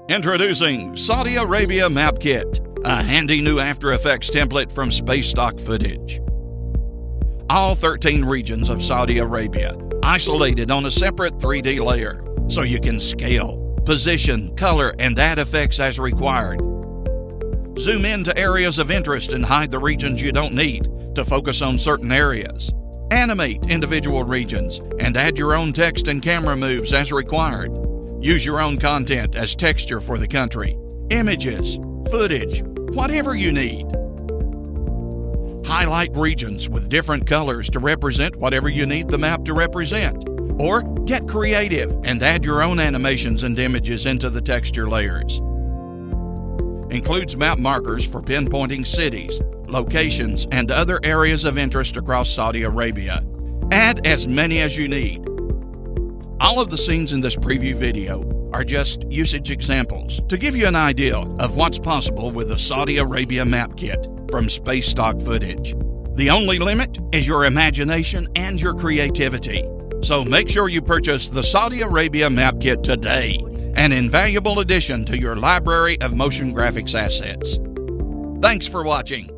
Introducing Saudi Arabia Map Kit, a handy new After Effects template from Space Stock Footage. All 13 regions of Saudi Arabia isolated on a separate 3D layer, so you can scale, position, color, and add effects as required. Zoom in to areas of interest and hide the regions you don't need to focus on certain areas. Animate individual regions and add your own text and camera moves as required. Use your own content as texture for the country, images, footage, whatever you need. Highlight regions with different colors to represent whatever you need the map to represent. Or get creative and add your own animations and images into the texture layers. Includes map markers for pinpointing cities, locations, and other areas of interest across Saudi Arabia. Add as many as you need. All of the scenes in this preview video are just usage examples to give you an idea of what's possible with the Saudi Arabia Map Kit from Space Stock Footage. The only limit is your imagination and your creativity. So make sure you purchase the Saudi Arabia Map Kit today, an invaluable addition to your library of motion graphics assets. Thanks for watching.